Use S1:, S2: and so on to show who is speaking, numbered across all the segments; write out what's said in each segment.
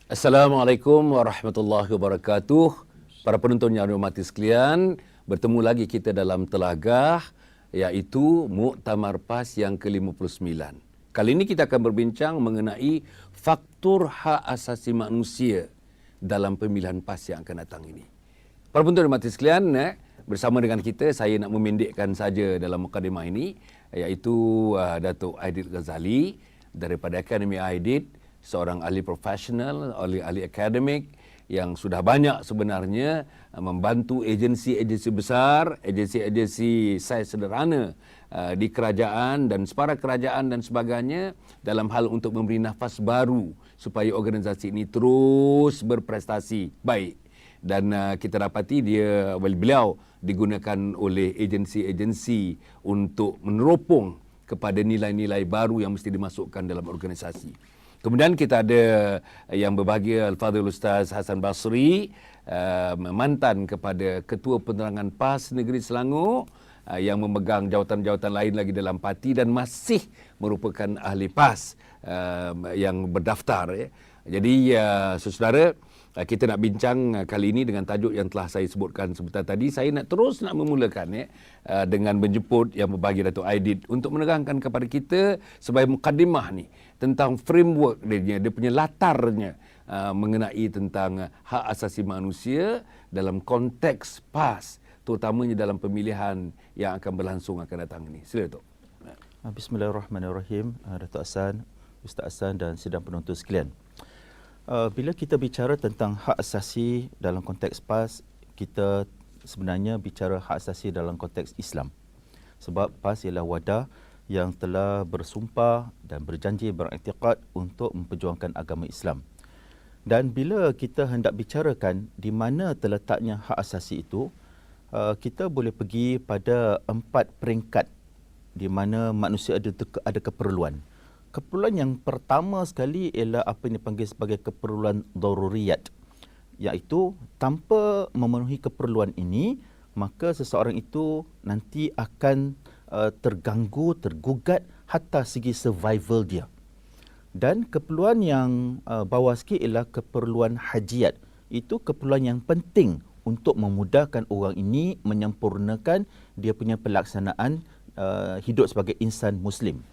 S1: Assalamualaikum warahmatullahi wabarakatuh. Para penonton yang dihormati sekalian, bertemu lagi kita dalam Telagah, iaitu Muktamar PAS yang ke-59. Kali ini kita akan berbincang mengenai faktor hak asasi manusia dalam pemilihan PAS yang akan datang ini. Para penonton yang dihormati sekalian, bersama dengan kita, saya nak memendekkan saja dalam mukadimah ini, iaitu Datuk Aidit Ghazali daripada Akademi Aidit, seorang ahli profesional, ahli akademik yang sudah banyak sebenarnya membantu agensi-agensi besar, agensi-agensi saiz sederhana di kerajaan dan separa kerajaan dan sebagainya dalam hal untuk memberi nafas baru supaya organisasi ini terus berprestasi baik. Dan kita dapati beliau digunakan oleh agensi-agensi untuk meneropong kepada nilai-nilai baru yang mesti dimasukkan dalam organisasi. Kemudian kita ada yang berbahagia Al-Fadhil Ustaz Hassan Basri, mantan kepada Ketua Penerangan PAS Negeri Selangor, yang memegang jawatan-jawatan lain lagi dalam parti dan masih merupakan ahli PAS yang berdaftar. Jadi saudara, kita nak bincang kali ini dengan tajuk yang telah saya sebutkan sebentar tadi. Saya nak memulakan dengan menjemput yang berbahagia Datuk Aidit untuk menerangkan kepada kita sebagai mukadimah ni tentang framework dia punya latarnya mengenai tentang hak asasi manusia dalam konteks PAS, terutamanya dalam pemilihan yang akan berlangsung akan datang ini. Sila Datuk.
S2: Bismillahirrahmanirrahim. Datuk Hassan, Ustaz Hassan dan sidang penonton sekalian. Bila kita bicara tentang hak asasi dalam konteks PAS, kita sebenarnya bicara hak asasi dalam konteks Islam. Sebab PAS ialah wadah yang telah bersumpah dan berjanji beriktikad untuk memperjuangkan agama Islam. Dan bila kita hendak bicarakan di mana terletaknya hak asasi itu, kita boleh pergi pada 4 peringkat di mana manusia ada keperluan. Keperluan yang pertama sekali ialah apa yang dipanggil sebagai keperluan daruriyat, iaitu tanpa memenuhi keperluan ini, maka seseorang itu nanti akan terganggu, tergugat hatta segi survival dia. Dan keperluan yang bawah sikit ialah keperluan hajiat. Itu keperluan yang penting untuk memudahkan orang ini menyempurnakan dia punya pelaksanaan hidup sebagai insan Muslim.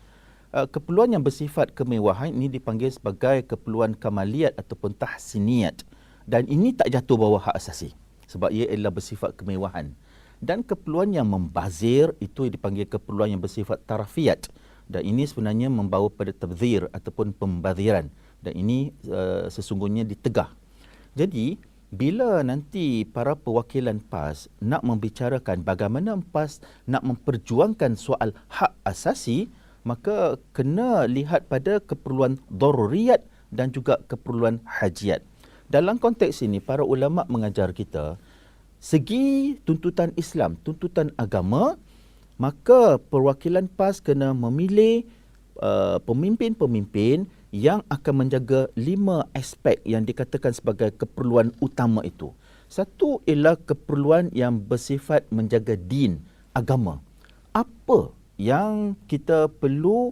S2: Keperluan yang bersifat kemewahan ini dipanggil sebagai keperluan kamaliyat ataupun tahsiniyat. Dan ini tak jatuh bawah hak asasi sebab ia adalah bersifat kemewahan. Dan keperluan yang membazir itu dipanggil keperluan yang bersifat tarafiyat. Dan ini sebenarnya membawa pada tabzir ataupun pembaziran. Dan ini sesungguhnya ditegah. Jadi, bila nanti para perwakilan PAS nak membicarakan bagaimana PAS nak memperjuangkan soal hak asasi, maka kena lihat pada keperluan daruriyat dan juga keperluan hajiat. Dalam konteks ini, para ulama mengajar kita, segi tuntutan Islam, tuntutan agama, maka perwakilan PAS kena memilih pemimpin-pemimpin yang akan menjaga 5 aspek yang dikatakan sebagai keperluan utama itu. Satu ialah keperluan yang bersifat menjaga din, agama. Apa yang kita perlu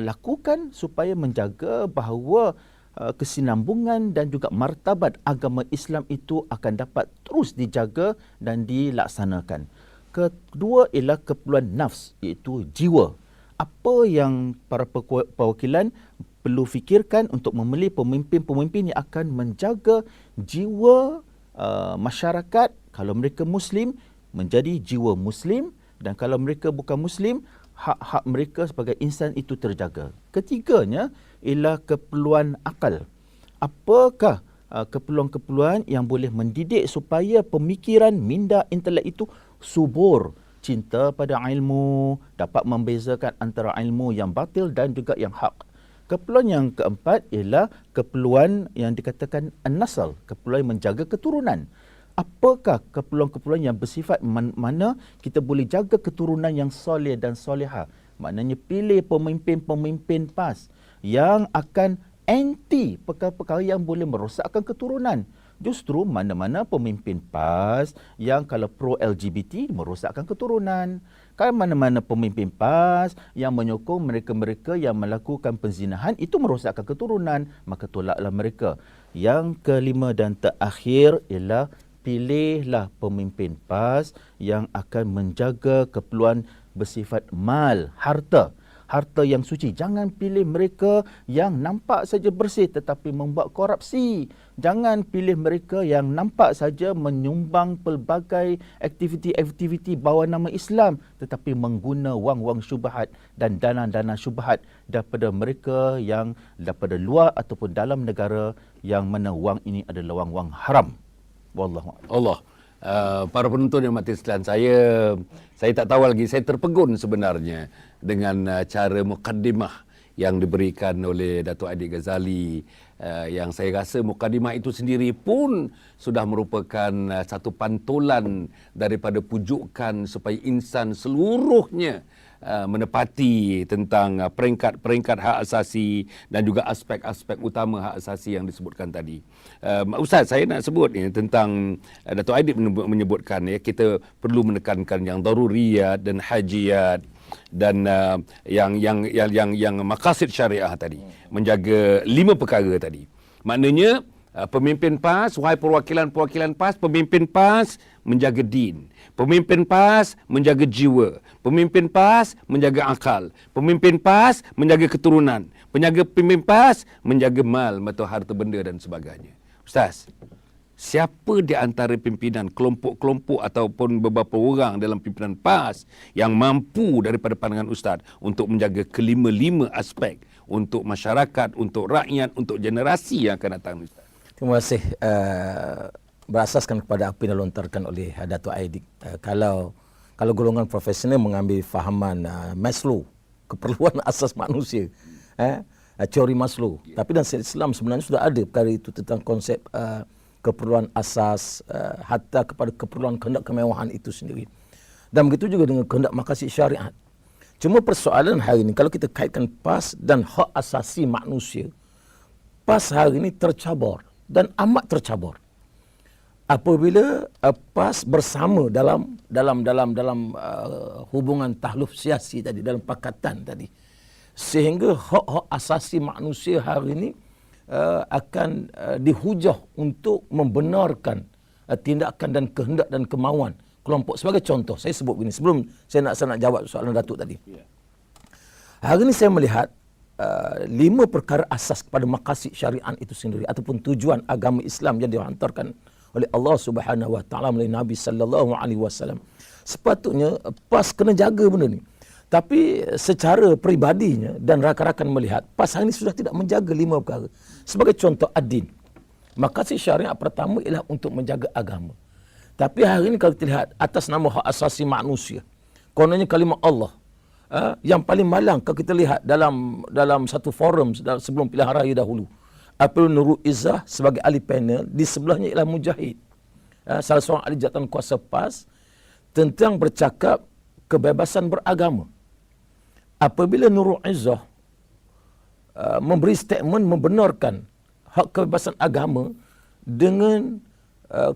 S2: lakukan supaya menjaga bahawa kesinambungan dan juga martabat agama Islam itu akan dapat terus dijaga dan dilaksanakan. Kedua ialah keperluan nafs, iaitu jiwa. Apa yang para perwakilan perlu fikirkan untuk memilih pemimpin-pemimpin yang akan menjaga jiwa masyarakat, kalau mereka Muslim, menjadi jiwa Muslim, dan kalau mereka bukan Muslim, hak-hak mereka sebagai insan itu terjaga. Ketiganya ialah keperluan akal. Apakah keperluan-keperluan yang boleh mendidik supaya pemikiran minda intelek itu subur, cinta pada ilmu, dapat membezakan antara ilmu yang batil dan juga yang hak. Keperluan yang keempat ialah keperluan yang dikatakan an-nasl, keperluan menjaga keturunan. Apakah keperluan-keperluan yang bersifat mana kita boleh jaga keturunan yang soleh dan soleha. Maknanya pilih pemimpin-pemimpin PAS yang akan anti perkara-perkara yang boleh merosakkan keturunan. Justru mana-mana pemimpin PAS yang kalau pro LGBT merosakkan keturunan. Kan mana-mana pemimpin PAS yang menyokong mereka-mereka yang melakukan penzinahan itu merosakkan keturunan, maka tolaklah mereka. Yang kelima dan terakhir ialah pilihlah pemimpin PAS yang akan menjaga keperluan bersifat mal, harta. Harta yang suci. Jangan pilih mereka yang nampak saja bersih tetapi membuat korupsi. Jangan pilih mereka yang nampak saja menyumbang pelbagai aktiviti-aktiviti bawah nama Islam tetapi mengguna wang-wang syubhat dan dana-dana syubhat daripada mereka yang daripada luar ataupun dalam negara yang mana wang ini adalah wang-wang haram. Wallahu a'lam.
S1: Allah. Para penonton yang mati sekalian, saya tak tahu lagi, saya terpegun sebenarnya dengan cara mukaddimah yang diberikan oleh Datuk Aidit Ghazali, yang saya rasa mukaddimah itu sendiri pun sudah merupakan satu pantulan daripada pujukan supaya insan seluruhnya menepati tentang peringkat-peringkat hak asasi dan juga aspek-aspek utama hak asasi yang disebutkan tadi. Ustaz, saya nak sebut ni tentang Datuk Aidit menyebutkan ya, kita perlu menekankan yang daruriyat dan hajiyat dan yang maqasid syariah tadi, menjaga 5 perkara tadi. Maknanya pemimpin PAS, wahai perwakilan-perwakilan PAS, pemimpin PAS menjaga din. Pemimpin PAS menjaga jiwa. Pemimpin PAS menjaga akal. Pemimpin PAS menjaga keturunan. Pemimpin PAS menjaga mal, atau harta benda dan sebagainya. Ustaz, siapa di antara pimpinan kelompok-kelompok ataupun beberapa orang dalam pimpinan PAS yang mampu daripada pandangan Ustaz untuk menjaga kelima-lima aspek untuk masyarakat, untuk rakyat, untuk generasi yang akan datang, Ustaz?
S3: Terima kasih. Berasaskan kepada apa yang dilontarkan oleh Datuk Aidit. Kalau golongan profesional mengambil fahaman Maslow, keperluan asas manusia, teori Maslow. Tapi dalam Islam sebenarnya sudah ada perkara itu tentang konsep keperluan asas, hatta kepada keperluan kehendak kemewahan itu sendiri. Dan begitu juga dengan kehendak maqasid syariat. Cuma persoalan hari ini, kalau kita kaitkan PAS dan hak asasi manusia, PAS hari ini tercabar dan amat tercabar. Apabila PAS bersama dalam hubungan tahluf siasi tadi, dalam pakatan tadi, sehingga hak-hak asasi manusia hari ini akan dihujah untuk membenarkan tindakan dan kehendak dan kemauan kelompok. Sebagai contoh, saya sebut begini sebelum saya nak jawab soalan Datuk tadi. Hari ini saya melihat 5 perkara asas kepada maqasid syariat itu sendiri ataupun tujuan agama Islam yang dihantarkan oleh Allah Subhanahu Wa Taala melalui Nabi sallallahu alaihi wasallam. Sepatutnya PAS kena jaga benda ni. Tapi secara peribadinya dan rakan-rakan melihat PAS ini sudah tidak menjaga 5 perkara. Sebagai contoh ad-din. Maqasid syariat pertama ialah untuk menjaga agama. Tapi hari ini kalau kita lihat atas nama hak asasi manusia, kononnya kalimah Allah, yang paling malang kalau kita lihat dalam satu forum sebelum pilihan raya dahulu, Apel Nurul Izzah sebagai ahli panel, di sebelahnya ialah Mujahid, salah seorang ahli jawatan kuasa PAS, tentang bercakap kebebasan beragama. Apabila Nurul Izzah memberi statement membenarkan hak kebebasan agama dengan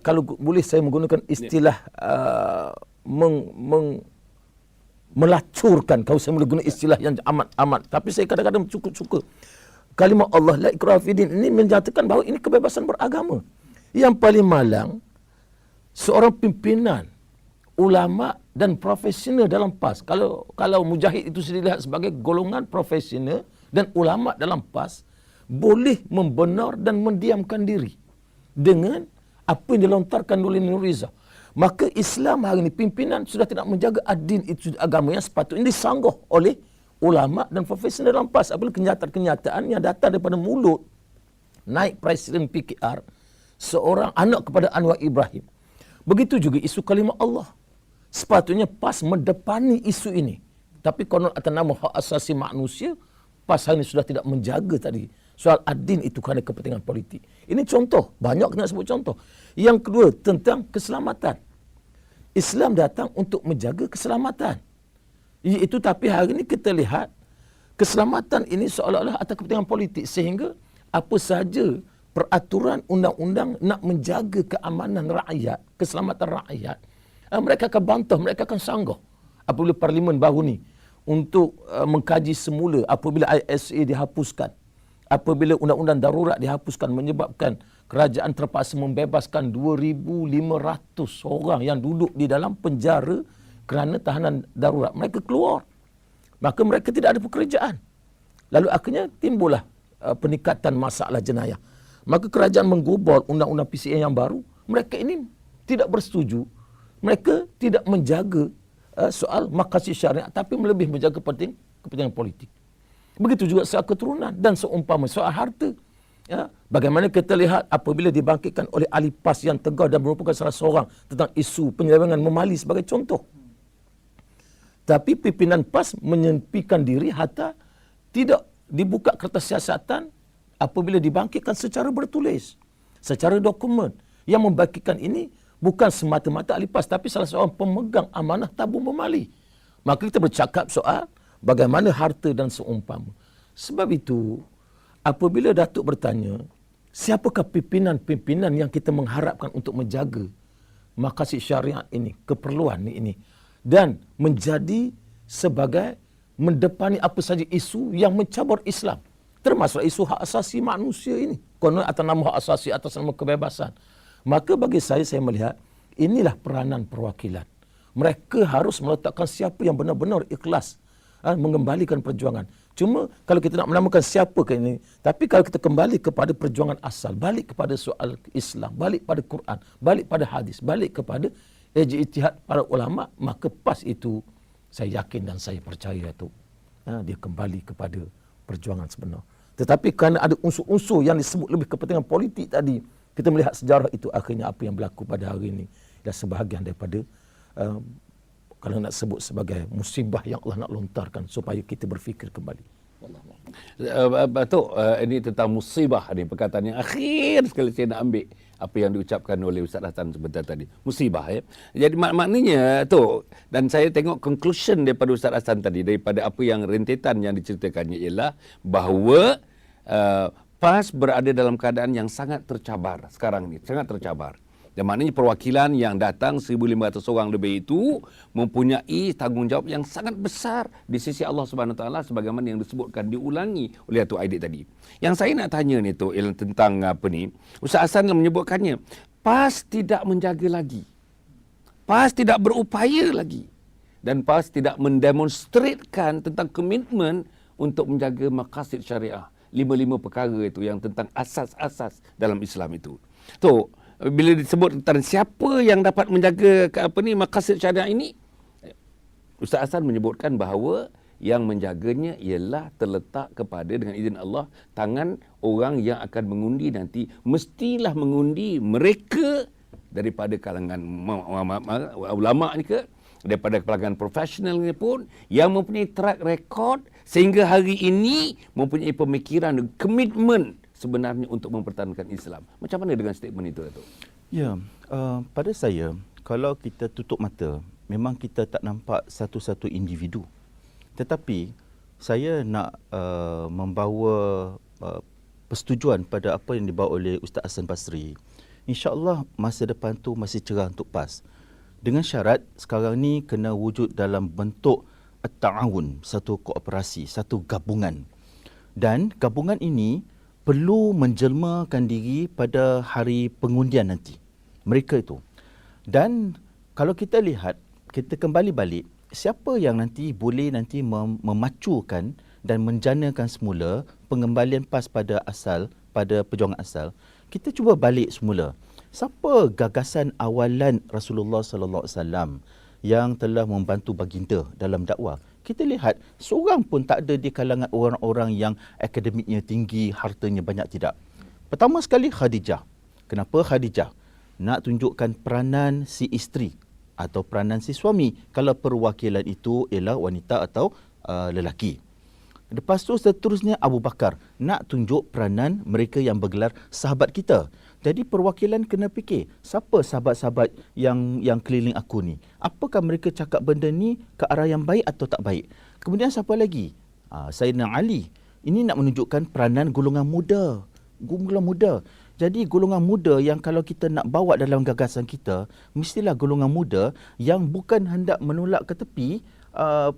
S3: kalau boleh saya menggunakan istilah melacurkan, kalau saya boleh guna istilah yang amat, tapi saya kadang-kadang cukup suka kalimah Allah la ikraha fi din ini menyatakan bahawa ini kebebasan beragama. Yang paling malang, seorang pimpinan ulama dan profesional dalam PAS, kalau Mujahid itu dilihat sebagai golongan profesional dan ulama dalam PAS, boleh membenar dan mendiamkan diri dengan apa yang dilontarkan oleh Nur Rizal. Maka Islam hari ini pimpinan sudah tidak menjaga ad-din, itu agama yang sepatutnya disangguh oleh ulama dan profesional dalam PAS. Apabila kenyataan yang datang daripada mulut naik Presiden PKR, seorang anak kepada Anwar Ibrahim. Begitu juga isu kalimah Allah. Sepatutnya PAS mendepani isu ini. Tapi konon atas nama hak asasi manusia, PAS hari ini sudah tidak menjaga tadi soal ad-din itu kerana kepentingan politik. Ini contoh, banyak kena sebut contoh. Yang kedua, tentang keselamatan. Islam datang untuk menjaga keselamatan. Itu tapi hari ini kita lihat keselamatan ini seolah-olah atas kepentingan politik, sehingga apa sahaja peraturan undang-undang nak menjaga keamanan rakyat, keselamatan rakyat, mereka akan bantah, mereka akan sanggah. apabila parlimen baru ni untuk mengkaji semula apabila ISA dihapuskan, apabila undang-undang darurat dihapuskan menyebabkan kerajaan terpaksa membebaskan 2,500 orang yang duduk di dalam penjara kerana tahanan darurat. Mereka keluar. Maka mereka tidak ada pekerjaan. Lalu akhirnya timbullah peningkatan masalah jenayah. Maka kerajaan menggubal undang-undang PCA yang baru. Mereka ini tidak bersetuju. Mereka tidak menjaga soal maqasid syariat, tapi lebih menjaga kepentingan politik. Begitu juga soal keturunan dan seumpama soal harta. Ya, bagaimana kita lihat apabila dibangkitkan oleh ahli PAS yang tegar dan merupakan salah seorang tentang isu penyelewengan memali sebagai contoh. Tapi pimpinan PAS menyempikan diri hatta tidak dibuka kertas siasatan apabila dibangkitkan secara bertulis, secara dokumen. Yang membangkitkan ini bukan semata-mata ahli PAS, tapi salah seorang pemegang amanah tabung memali. Maka kita bercakap soal bagaimana harta dan seumpama. Sebab itu, apabila Datuk bertanya, siapakah pimpinan-pimpinan yang kita mengharapkan untuk menjaga maqasid syariat ini, keperluan ini, dan menjadi sebagai mendepani apa saja isu yang mencabar Islam, termasuk isu hak asasi manusia ini, konon atas nama hak asasi, atas nama kebebasan. Maka bagi saya melihat inilah peranan perwakilan. Mereka harus meletakkan siapa yang benar-benar ikhlas mengembalikan perjuangan. Cuma kalau kita nak menamakan siapa ke ini, tapi kalau kita kembali kepada perjuangan asal, balik kepada soal Islam, balik pada Quran, balik pada hadis, balik kepada ijtihad para ulama, maka PAS itu saya yakin dan saya percaya itu dia kembali kepada perjuangan sebenar. Tetapi kerana ada unsur-unsur yang disebut lebih kepentingan politik tadi, kita melihat sejarah itu akhirnya apa yang berlaku pada hari ini adalah sebahagian daripada kalau nak sebut sebagai musibah yang Allah nak lontarkan supaya kita berfikir kembali.
S1: Datuk, ini tentang musibah ni, perkataan yang akhir sekali saya nak ambil apa yang diucapkan oleh Ustaz Hasan sebentar tadi. Musibah ya. Jadi maknanya tu, dan saya tengok conclusion daripada Ustaz Hasan tadi, daripada apa yang rentetan yang diceritakannya ialah bahawa PAS berada dalam keadaan yang sangat tercabar sekarang ni, sangat tercabar. Dan maknanya perwakilan yang datang 1,500 orang lebih itu mempunyai tanggungjawab yang sangat besar di sisi Allah Subhanahu Wa Taala sebagaimana yang disebutkan diulangi oleh Datuk Aidit tadi. Yang saya nak tanya ni tu tentang apa ni, Ustaz Hasan menyebutkannya PAS tidak menjaga lagi. PAS tidak berupaya lagi. Dan PAS tidak mendemonstratkan tentang komitmen untuk menjaga maqasid syariah. 5 perkara itu yang tentang asas-asas dalam Islam itu. Tu bila disebut tentang siapa yang dapat menjaga maqasid syariah ini, Ustaz Hasan menyebutkan bahawa yang menjaganya ialah terletak kepada, dengan izin Allah, tangan orang yang akan mengundi nanti. Mestilah mengundi mereka daripada kalangan ulama ni ke, daripada kalangan profesional ni pun, yang mempunyai track record sehingga hari ini mempunyai pemikiran dan komitmen sebenarnya untuk mempertahankan Islam. Macam mana dengan statement itu, Datuk?
S2: Ya, pada saya, kalau kita tutup mata, memang kita tak nampak satu-satu individu. Tetapi saya nak membawa persetujuan pada apa yang dibawa oleh Ustaz Hasan Basri. InsyaAllah masa depan tu masih cerah untuk PAS. Dengan syarat sekarang ni kena wujud dalam bentuk at-ta'awun, satu kooperasi, satu gabungan. Dan gabungan ini perlu menjelmakan diri pada hari pengundian nanti. Mereka itu. Dan kalau kita lihat, kita kembali balik, siapa yang nanti boleh nanti memacukan dan menjanakan semula pengembalian PAS pada asal, pada perjuangan asal, kita cuba balik semula. Siapa gagasan awalan Rasulullah sallallahu alaihi wasallam yang telah membantu baginda dalam dakwah? Kita lihat seorang pun tak ada di kalangan orang-orang yang akademiknya tinggi, hartanya banyak, tidak. Pertama sekali Khadijah. Kenapa Khadijah? Nak tunjukkan peranan si isteri atau peranan si suami kalau perwakilan itu ialah wanita atau lelaki. Lepas tu seterusnya Abu Bakar, nak tunjuk peranan mereka yang bergelar sahabat kita. Jadi perwakilan kena fikir, siapa sahabat-sahabat yang keliling aku ni? Apakah mereka cakap benda ni ke arah yang baik atau tak baik? Kemudian siapa lagi? Sayyidina Ali. Ini nak menunjukkan peranan golongan muda. Golongan muda. Jadi golongan muda yang kalau kita nak bawa dalam gagasan kita, mestilah golongan muda yang bukan hendak menolak ke tepi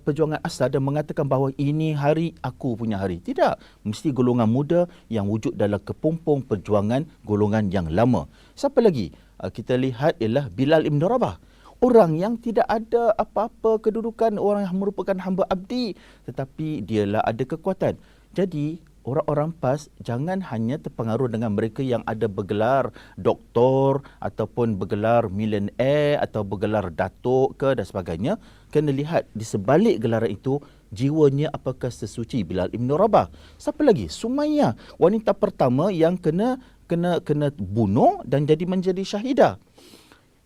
S2: perjuangan asal dan mengatakan bahawa ini hari aku punya hari. Tidak. Mesti golongan muda yang wujud dalam kepompong perjuangan golongan yang lama. Siapa lagi? Kita lihat ialah Bilal Ibn Rabah. Orang yang tidak ada apa-apa kedudukan, orang yang merupakan hamba abdi, tetapi dialah ada kekuatan. Jadi orang-orang PAS jangan hanya terpengaruh dengan mereka yang ada bergelar doktor ataupun bergelar millionaire atau bergelar datuk ke dan sebagainya. Kena lihat di sebalik gelaran itu jiwanya apakah sesuci Bilal Ibn Rabah. Siapa lagi? Sumayyah, wanita pertama yang kena bunuh dan menjadi syahidah.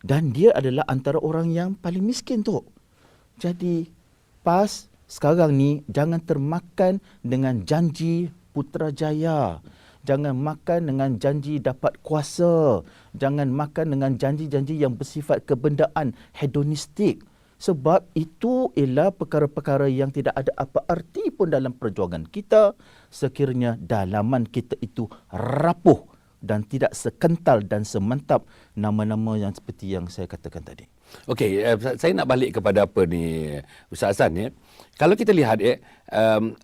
S2: Dan dia adalah antara orang yang paling miskin tu. Jadi PAS sekarang ni jangan termakan dengan janji Putrajaya. Jangan makan dengan janji dapat kuasa. Jangan makan dengan janji-janji yang bersifat kebendaan hedonistik. Sebab itu ialah perkara-perkara yang tidak ada apa arti pun dalam perjuangan kita sekiranya dalaman kita itu rapuh dan tidak sekental dan semantap nama-nama yang seperti yang saya katakan tadi.
S1: Okey, saya nak balik kepada apa ni Ustaz Hassan ya. Kalau kita lihat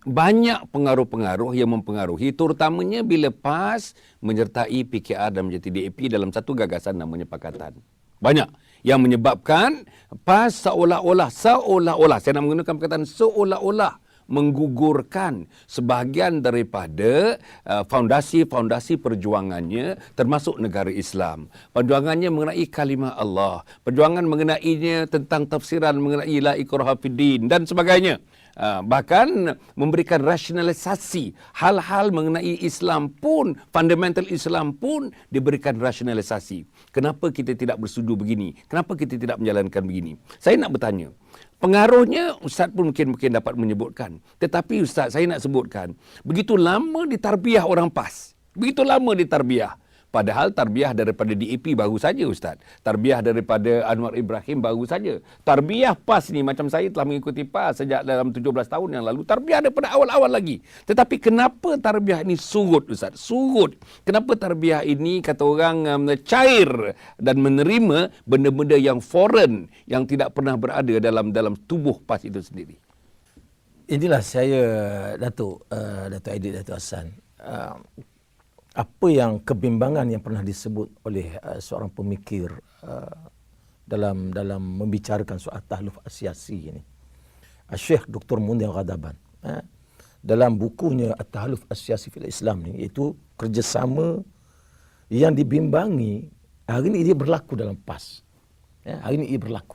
S1: banyak pengaruh-pengaruh yang mempengaruhi terutamanya bila PAS menyertai PKR dan menjadi DAP dalam satu gagasan namanya Pakatan. Banyak yang menyebabkan PAS seolah-olah saya nak menggunakan perkataan seolah-olah menggugurkan sebahagian daripada fondasi-fondasi perjuangannya termasuk negara Islam. Perjuangannya mengenai kalimah Allah, perjuangan mengenainya tentang tafsiran mengenai la ikraha fiddin dan sebagainya. Bahkan memberikan rasionalisasi hal-hal mengenai Islam pun, fundamental Islam pun diberikan rasionalisasi. Kenapa kita tidak bersetuju begini? Kenapa kita tidak menjalankan begini? Saya nak bertanya, pengaruhnya Ustaz pun mungkin dapat menyebutkan. Tetapi Ustaz, saya nak sebutkan, begitu lama ditarbiyah orang PAS. Begitu lama ditarbiyah. Padahal tarbiyah daripada DAP baru saja Ustaz. Tarbiyah daripada Anwar Ibrahim baru saja. Tarbiyah PAS ni macam saya telah mengikuti PAS sejak dalam 17 tahun yang lalu. Tarbiyah daripada awal-awal lagi. Tetapi kenapa tarbiyah ini surut Ustaz? Surut. Kenapa tarbiyah ini kata orang cair dan menerima benda-benda yang foreign yang tidak pernah berada dalam tubuh PAS itu sendiri?
S3: Inilah saya Datuk Aidil, Datuk Hassan. Apa yang kebimbangan yang pernah disebut oleh seorang pemikir dalam membicarakan soal tahluf asyasi ini, Syekh Dr. Munir Ghadaban, dalam bukunya At-Tahluf Asyasi fil Islam ni, iaitu kerjasama yang dibimbangi hari ini dia berlaku dalam PAS. Hari ini ia berlaku.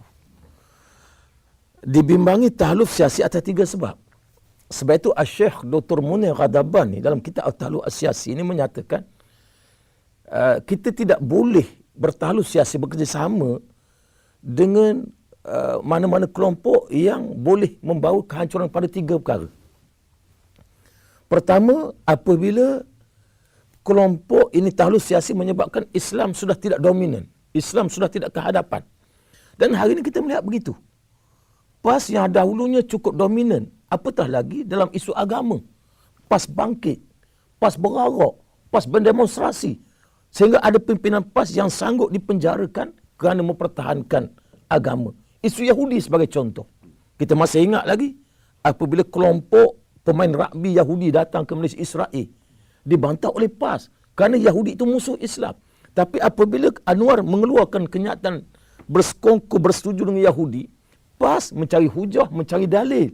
S3: Dibimbangi tahluf siasi atas 3 sebab. Sebab itu Syekh Dr. Munir Ghadaban ni dalam kitab At-Tahluf Asyasi ini menyatakan kita tidak boleh bertahluf siasi bekerjasama dengan mana-mana kelompok yang boleh membawa kehancuran pada 3 perkara. Pertama, apabila kelompok ini tahluf siasi menyebabkan Islam sudah tidak dominan, Islam sudah tidak ke hadapan. Dan hari ini kita melihat begitu. PAS yang dahulunya cukup dominan, apatah lagi dalam isu agama. PAS bangkit, PAS berarak, PAS berdemonstrasi. Sehingga ada pimpinan PAS yang sanggup dipenjarakan kerana mempertahankan agama. Isu Yahudi sebagai contoh. Kita masih ingat lagi apabila kelompok pemain rugby Yahudi datang ke Malaysia Israel, dibantah oleh PAS kerana Yahudi itu musuh Islam. Tapi apabila Anwar mengeluarkan kenyataan bersekongkol bersetuju dengan Yahudi, PAS mencari hujah, mencari dalil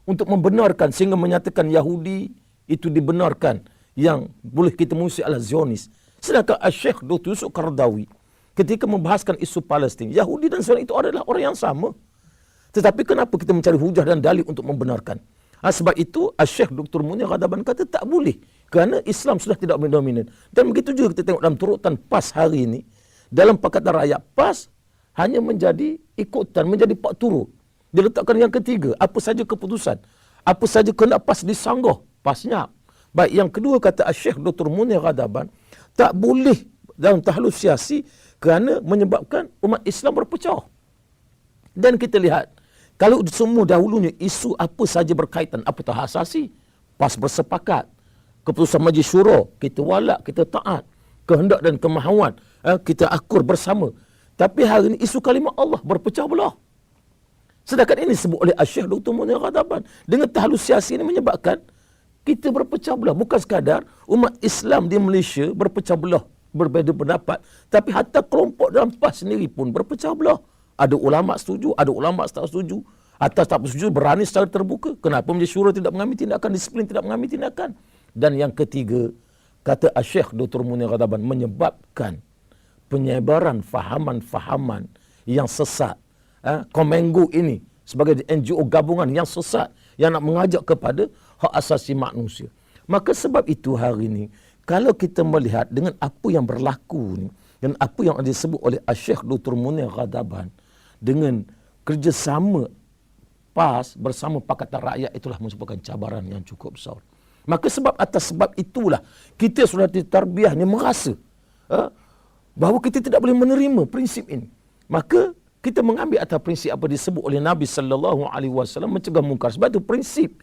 S3: untuk membenarkan sehingga menyatakan Yahudi itu dibenarkan yang boleh kita musuh adalah Zionis. Sedangkan Syekh Dr. Yusuf Qaradawi ketika membahaskan isu Palestin, Yahudi dan Zionis itu adalah orang yang sama. Tetapi kenapa kita mencari hujah dan dalil untuk membenarkan? Sebab itu Syekh Dr. Munir Ghadaban kata tak boleh kerana Islam sudah tidak mendominan. Dan begitu juga kita tengok dalam turutan PAS hari ini, dalam Pakatan Rakyat PAS hanya menjadi ikutan, menjadi pak turut. Dia letakkan yang ketiga, apa saja keputusan, apa saja kehendak PAS disanggah, PAS nyap. Baik, yang kedua kata Syekh Dr. Munir Ghadaban, tak boleh dalam tahluf siasi kerana menyebabkan umat Islam berpecah. Dan kita lihat, kalau semua dahulunya isu apa saja berkaitan, apatah hak asasi, PAS bersepakat. Keputusan Majlis Syura, kita walak, kita taat. Kehendak dan kemahuan, kita akur bersama. Tapi hari ini isu kalimah Allah berpecah belah. Sedangkan ini disebut oleh Syekh Dr. Munir Ghadaban. Dengan terhalusiasi ini menyebabkan kita berpecah belah. Bukan sekadar umat Islam di Malaysia berpecah belah, berbeza pendapat. Tapi hatta kelompok dalam PAS sendiri pun berpecah belah. Ada ulama setuju, ada ulama tak setuju. Atas tak setuju berani secara terbuka. Kenapa Majlis Syura tidak mengambil tindakan, disiplin tidak mengambil tindakan. Dan yang ketiga, kata Syekh Dr. Munir Ghadaban, menyebabkan penyebaran fahaman-fahaman yang sesat. Komengu ini sebagai NGO gabungan yang sesat yang nak mengajak kepada hak asasi manusia. Maka sebab itu hari ini kalau kita melihat dengan apa yang berlaku ni dan apa yang disebut oleh Syekh Dr. Munir Ghadaban dengan kerjasama PAS bersama Pakatan Rakyat, itulah merupakan cabaran yang cukup besar. Maka atas sebab itulah kita sudah ditarbiah ni merasa bahawa kita tidak boleh menerima prinsip ini. Maka kita mengambil atas prinsip apa disebut oleh Nabi sallallahu alaihi wasallam, mencegah mungkar. Sebab itu prinsip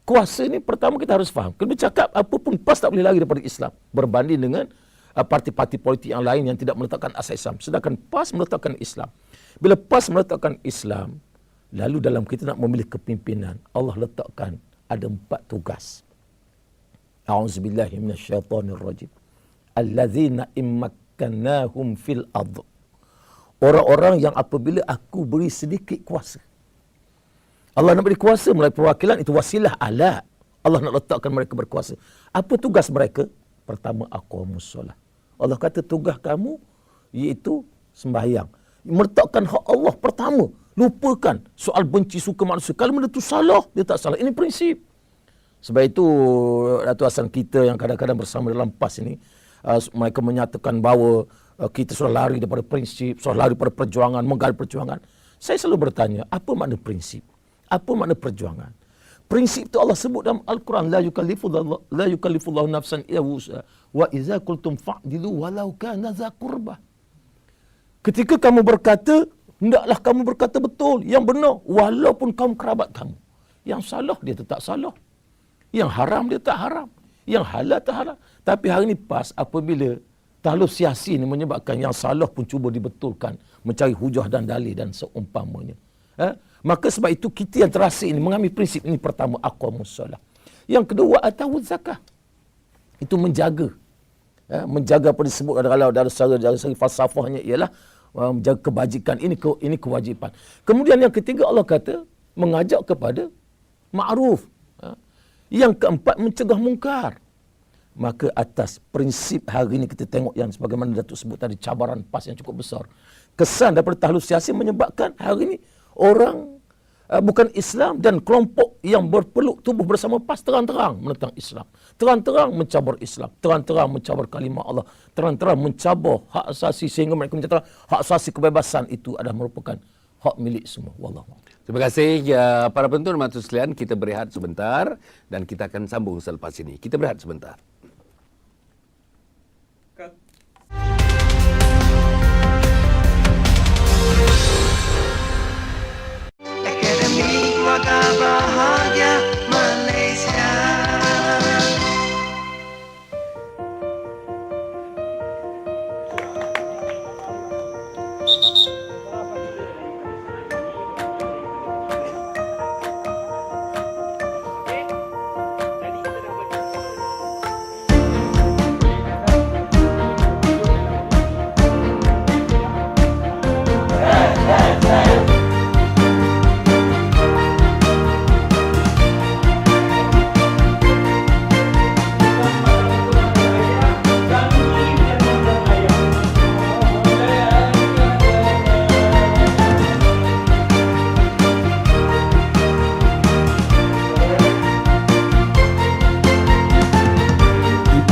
S3: kuasa ni pertama kita harus faham. Kena cakap apa pun PAS tak boleh lari daripada Islam berbanding dengan parti-parti politik yang lain yang tidak meletakkan asas Islam. Sedangkan PAS meletakkan Islam. Bila PAS meletakkan Islam, lalu dalam kita nak memilih kepimpinan, Allah letakkan ada 4 tugas. A'udzubillahi minasyaitonirrajim. Allazina immakkannahum fil ardh. Orang-orang yang apabila aku beri sedikit kuasa. Allah nak beri kuasa melalui perwakilan, itu wasilah alat. Allah nak letakkan mereka berkuasa. Apa tugas mereka? Pertama, aqamus solah. Allah kata tugas kamu iaitu sembahyang. Meletakkan hak Allah pertama. Lupakan soal benci suka manusia. Kalau benda itu salah, dia tak salah. Ini prinsip. Sebab itu Datuk Hassan kita yang kadang-kadang bersama dalam PAS ini, mereka menyatakan bahawa kita sudah lari daripada prinsip, sudah lari daripada perjuangan, menggal perjuangan. Saya selalu bertanya, apa makna prinsip? Apa makna perjuangan? Prinsip itu Allah sebut dalam Al-Quran, la yukallifullahu nafsan illa wus'aha wa idza qultum fa'dilu walau kana dza qurbah. Ketika kamu berkata, hendaklah kamu berkata betul, yang benar, walaupun kaum kerabat kamu. Yang salah dia tetap salah. Yang haram dia tak haram. Yang halal tak halal. Tapi hari ini PAS apabila terhalusiasi ini menyebabkan yang salah pun cuba dibetulkan, mencari hujah dan dalil dan seumpamanya. Maka sebab itu kita yang terasa ini mengambil prinsip ini. Pertama, aqamus solah. Yang kedua, atawuz zakah. Itu menjaga. Menjaga apa disebut dari segi falsafahnya ialah menjaga kebajikan. Ini kewajipan. Kemudian yang ketiga, Allah kata mengajak kepada ma'ruf. Yang keempat, mencegah mungkar. Maka atas prinsip hari ini kita tengok yang sebagaimana Datuk sebut tadi, cabaran PAS yang cukup besar. Kesan daripada terhalusiasi menyebabkan hari ini orang bukan Islam dan kelompok yang berpeluk tubuh bersama PAS terang-terang menentang Islam. Terang-terang mencabar Islam. Terang-terang mencabar kalimah Allah. Terang-terang mencabar hak asasi sehingga mereka menyatakan hak asasi kebebasan itu adalah merupakan hak milik semua. Wallahu a'lam.
S1: Terima kasih ya, para penonton dan sekalian. Kita berehat sebentar dan kita akan sambung selepas ini. Kita berehat sebentar.
S4: Akademi Keluarga Bahagia Malaysia.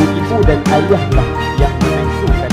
S5: Ibu-ibu dan ayahlah yang mengasuhkan.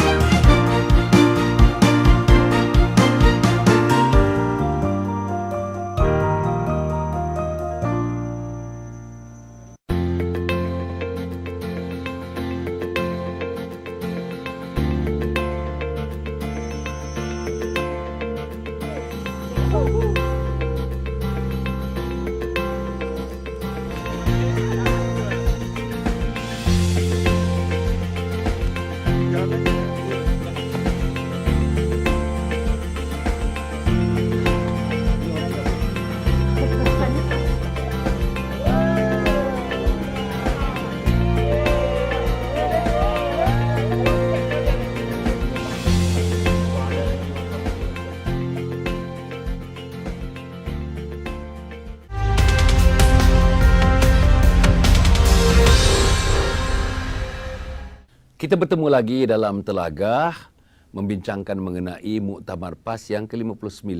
S1: Kita bertemu lagi dalam Telagah membincangkan mengenai Muktamar PAS yang ke-59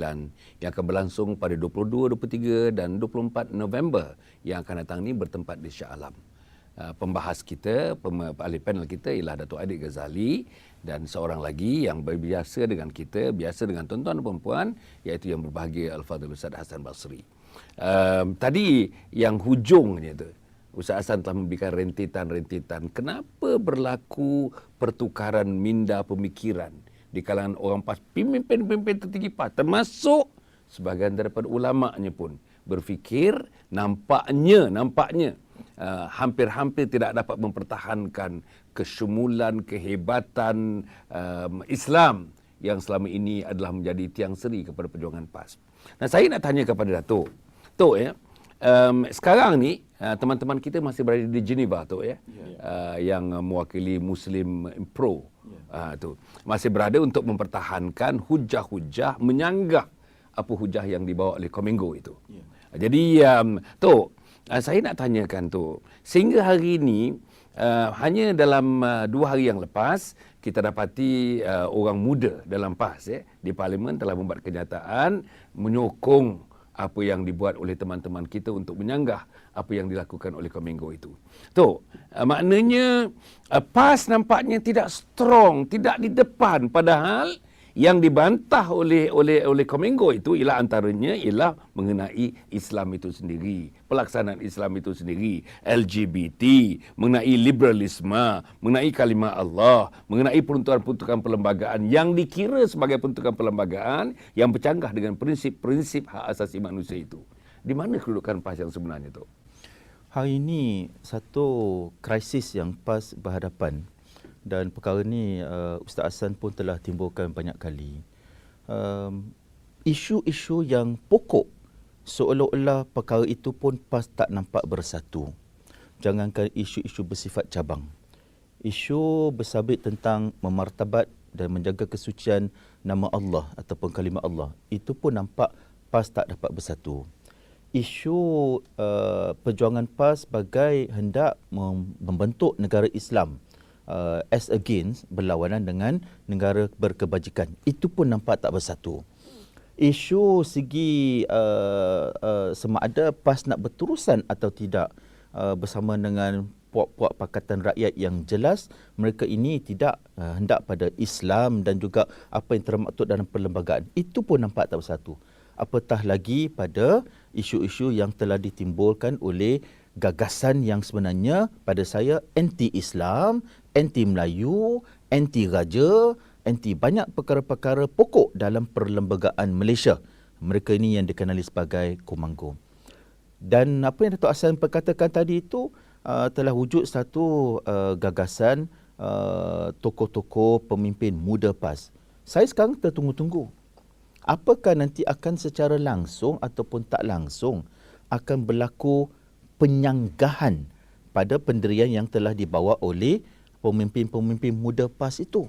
S1: yang akan berlangsung pada 22, 23 dan 24 November yang akan datang ini bertempat di Shah Alam. Pembahas kita, ahli panel kita ialah Datuk Adik Ghazali dan seorang lagi yang berbiasa dengan kita, biasa dengan tuan-tuan dan puan-puan, iaitu yang berbahagia Al-Fadhil Ustaz Hassan Basri. Tadi yang hujungnya tu, Ustaz Hassan telah memberikan rentetan-rentetan kenapa berlaku pertukaran minda pemikiran di kalangan orang PAS, pemimpin-pemimpin tertinggi PAS, termasuk sebahagian daripada ulama'nya pun berfikir nampaknya hampir-hampir tidak dapat mempertahankan kesyumulan, kehebatan Islam yang selama ini adalah menjadi tiang seri kepada perjuangan PAS. Nah, saya nak tanya kepada Datuk. Tok, sekarang ni teman-teman kita masih berada di Geneva, Tok, yang mewakili Muslim Pro. Tu masih berada untuk mempertahankan hujah-hujah, menyanggah apa hujah yang dibawa oleh Komingo itu. Jadi Tok, saya nak tanyakan tu, sehingga hari ini hanya dalam 2 hari yang lepas kita dapati orang muda dalam PAS di Parlimen telah membuat kenyataan menyokong apa yang dibuat oleh teman-teman kita untuk menyanggah apa yang dilakukan oleh Komingo itu. Tu, maknanya PAS nampaknya tidak strong, tidak di depan, padahal yang dibantah oleh Komingo itu ialah antaranya ialah mengenai Islam itu sendiri, pelaksanaan Islam itu sendiri, LGBT, mengenai liberalisme, mengenai kalimah Allah, mengenai peruntukan-peruntukan perlembagaan yang dikira sebagai peruntukan perlembagaan yang bercanggah dengan prinsip-prinsip hak asasi manusia itu. Di mana kedudukan PAS yang sebenarnya tu?
S2: Hari ini satu krisis yang PAS berhadapan. Dan perkara ni Ustaz Hassan pun telah timbulkan banyak kali. Isu-isu yang pokok seolah-olah perkara itu pun PAS tak nampak bersatu. Jangankan isu-isu bersifat cabang. Isu bersabit tentang memartabat dan menjaga kesucian nama Allah ataupun kalimah Allah, itu pun nampak PAS tak dapat bersatu. Isu perjuangan PAS sebagai hendak membentuk negara Islam as against, berlawanan dengan negara berkebajikan, itu pun nampak tak bersatu. Isu segi sama ada PAS nak berterusan atau tidak bersama dengan puak-puak Pakatan Rakyat yang jelas mereka ini tidak hendak pada Islam dan juga apa yang termaktub dalam perlembagaan, itu pun nampak tak bersatu. Apatah lagi pada isu-isu yang telah ditimbulkan oleh gagasan yang sebenarnya pada saya anti-Islam, anti-Melayu, anti-raja, anti banyak perkara-perkara pokok dalam perlembagaan Malaysia. Mereka ini yang dikenali sebagai Komingo. Dan apa yang Datuk Hassan perkatakan tadi itu telah wujud satu gagasan tokoh-tokoh pemimpin muda PAS. Saya sekarang tertunggu-tunggu. Apakah nanti akan secara langsung ataupun tak langsung akan berlaku penyanggahan pada pendirian yang telah dibawa oleh pemimpin-pemimpin muda PAS itu.